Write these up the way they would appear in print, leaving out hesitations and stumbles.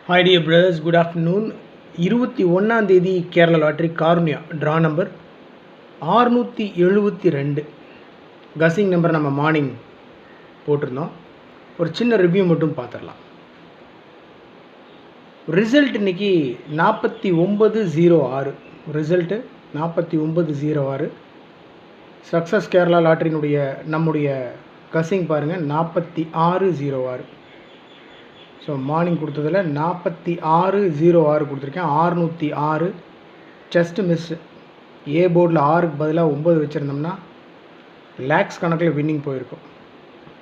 Hi dear brothers, good afternoon. 21ஆம் தேதி Kerala lottery Karunya draw number 672 guessing number நம்ம morning போட்டிருந்தோம். ஒரு சின்ன ரிவ்யூ மட்டும் பார்த்துடலாம். ரிசல்ட் இன்னைக்கு 4906. ரிசல்ட்டு 4906. சக்ஸஸ் கேரளா லாட்டரியினுடைய நம்முடைய கசிங் பாருங்கள் 4606. ஸோ மார்னிங் கொடுத்ததில் 4606 கொடுத்துருக்கேன். 606 ஜஸ்ட் மிஸ். ஏ போர்டில் 6க்கு பதிலாக 9 வச்சுருந்தோம்னா லேக்ஸ் கணக்கில் வின்னிங் போயிருக்கும்.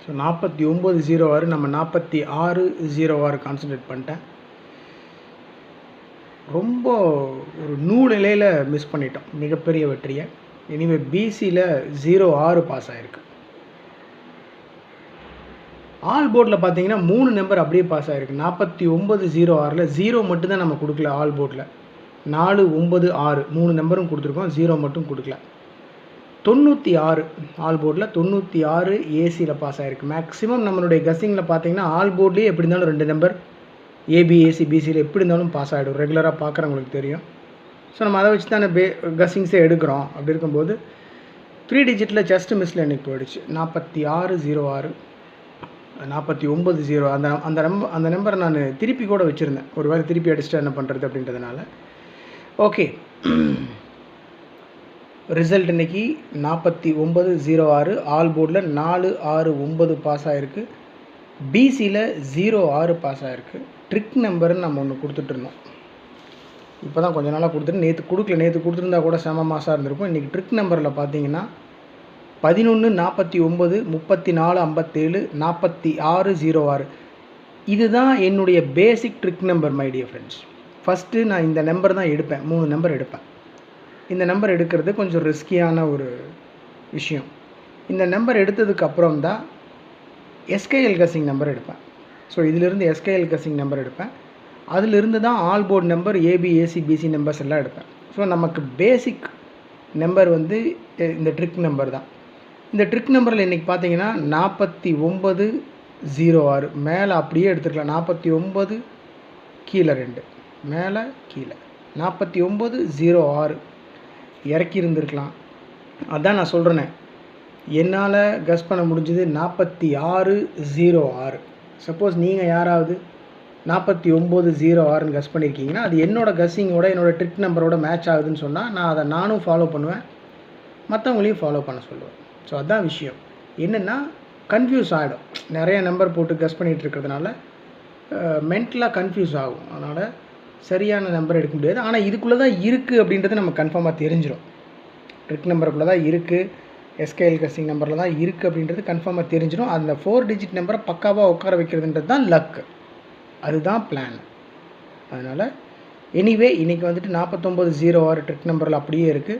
ஸோ 4906 நம்ம 4606 கான்சன்ட்ரேட் பண்ணிட்டேன். ரொம்ப ஒரு நிலையில் மிஸ் பண்ணிட்டோம் மிகப்பெரிய வெற்றியை. இனிமேல் பிசியில் 06 பாஸ் ஆகிருக்கு. ஆல் போர்டில் பார்த்தீங்கன்னா 3 நம்பர் அப்படியே பாஸ் ஆகிருக்கு. 4906 0 மட்டும்தான் நம்ம கொடுக்கல. ஆல் போர்டில் 4 9 6 3 நம்பரும் கொடுத்துருக்கோம், 0 மட்டும் கொடுக்கல. 96 ஆல் போர்டில் 96 ஏசியில் பாஸ் ஆகிருக்கு. மேக்ஸிமம் நம்மளுடைய கசிங்கில் பார்த்தீங்கன்னா ஆல் போர்ட்லேயே எப்படி இருந்தாலும் 2 நம்பர் ஏபி ஏசி பிசியில் எப்படி இருந்தாலும் பாஸ் ஆகிடும். ரெகுலராக பார்க்குறவங்களுக்கு தெரியும். ஸோ நம்ம அதை வச்சு தானே கசிங்ஸே எடுக்கிறோம். அப்படி இருக்கும்போது 3 டிஜிட்டில் ஜஸ்ட் மிஸ்ஸில் எனக்கு போயிடுச்சு. 4606 4906 அந்த நம்பரை நான் திருப்பி கூட வச்சுருந்தேன். ஒரு வேளை திருப்பி அடிச்சுட்டு என்ன பண்ணுறது அப்படின்றதுனால. ஓகே, ரிசல்ட் இன்றைக்கி 4906. ஆல் போர்டில் 469 பாஸ் ஆகிருக்கு. பிசியில் 06 பாஸ் ஆகிருக்கு. ட்ரிக் நம்பர்னு நம்ம ஒன்று கொடுத்துட்ருந்தோம். இப்போ தான் கொஞ்ச நாளாக கொடுத்துட்டு நேற்று கொடுக்கல. நேற்று கொடுத்துருந்தா கூட செம மாசாக இருந்திருக்கும். இன்றைக்கி ட்ரிக் நம்பரில் பார்த்தீங்கன்னா 11 49 34 57 46 06. இதுதான் என்னுடைய basic trick number my dear friends. First நான் இந்த நம்பர் தான் எடுப்பேன். 3 நம்பர் எடுப்பேன். இந்த நம்பர் எடுக்கிறது கொஞ்சம் ரிஸ்கியான ஒரு விஷயம். இந்த நம்பர் எடுத்ததுக்கு அப்புறம் தான் எஸ்கேஎல் கசிங் நம்பர் எடுப்பேன். ஸோ இதிலிருந்து எஸ்கேஎல் கசிங் நம்பர் எடுப்பேன். அதிலிருந்து தான் all board number AB AC BC numbers எல்லாம் எடுப்பேன். ஸோ நமக்கு பேசிக் நம்பர் வந்து இந்த ட்ரிக் நம்பர் தான். இந்த ட்ரிக் நம்பரில் இன்றைக்கி பார்த்தீங்கன்னா 4906 மேலே அப்படியே எடுத்துக்கலாம். 49 கீழே 2 மேலே கீழே 4906 இறக்கி இருந்திருக்கலாம். அதான் நான் சொல்கிறேனே, என்னால் கஸ் பண்ண முடிஞ்சது 4606. சப்போஸ் நீங்கள் யாராவது 4906ன்னு கஸ் பண்ணியிருக்கீங்கன்னா அது என்னோடய கஸ்ஸிங்கோட என்னோடய ட்ரிக் நம்பரோட மேட்ச் ஆகுதுன்னு சொன்னால் நான் அதை நானும் ஃபாலோ பண்ணுவேன், மற்றவங்களையும் ஃபாலோ பண்ண சொல்லுவேன். ஸோ அதுதான் விஷயம். என்னென்னா கன்ஃபியூஸ் ஆகிடும். நிறைய நம்பர் போட்டு கஸ் பண்ணிகிட்டு இருக்கிறதுனால மென்டலாக கன்ஃபியூஸ் ஆகும். அதனால் சரியான நம்பர் எடுக்க முடியாது. ஆனால் இதுக்குள்ளே தான் இருக்குது அப்படின்றது நம்ம கன்ஃபார்மாக தெரிஞ்சிடும். ட்ரிக் நம்பருக்குள்ளே தான் இருக்குது, எஸ்கேஎல் கசிங் நம்பரில் தான் இருக்குது அப்படின்றது கன்ஃபார்மாக தெரிஞ்சிடும். அந்த 4 டிஜிட் நம்பரை பக்காவாக உட்கார வைக்கிறதுன்றது தான் லக்கு. அதுதான் பிளான். அதனால் எனிவே இன்றைக்கி வந்துட்டு 4906 ட்ரிக் நம்பரில் அப்படியே இருக்குது.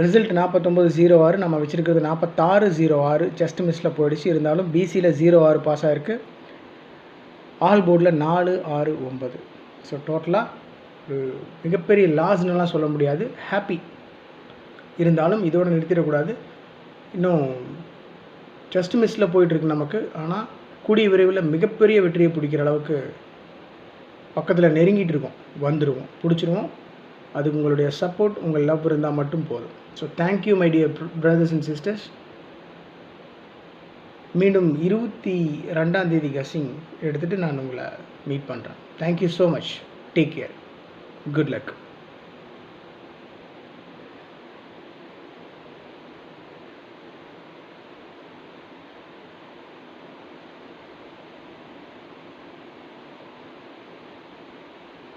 ரிசல்ட் 4906. நம்ம வச்சுருக்கிறது 4606 ஜஸ்ட் மிஸ்ஸில் போயிடுச்சு. இருந்தாலும் பிசியில் 06 பாஸ் ஆகிருக்கு. ஆல் போர்டில் 469. ஸோ டோட்டலாக ஒரு மிகப்பெரிய லாஸ்னுலாம் சொல்ல முடியாது. ஹாப்பி. இருந்தாலும் இதோடு நிறுத்திடக்கூடாது. இன்னும் ஜஸ்ட் மிஸ்ஸில் போயிட்டுருக்கு நமக்கு. ஆனால் கூடிய விரைவில் மிகப்பெரிய வெற்றியை பிடிக்கிற அளவுக்கு பக்கத்தில் நெருங்கிட்டு இருக்கோம். வந்துடுவோம், பிடிச்சிருவோம். அதுக்கு உங்களுடைய சப்போர்ட், உங்கள் லவ் இருந்தால் மட்டும் போதும். So thank you my dear brothers and sisters. மீண்டும் 22ஆம் தேதி கசிங் எடுத்துகிட்டு நான் உங்களை மீட் பண்ணுறேன். Thank you so much. Take care. Good luck.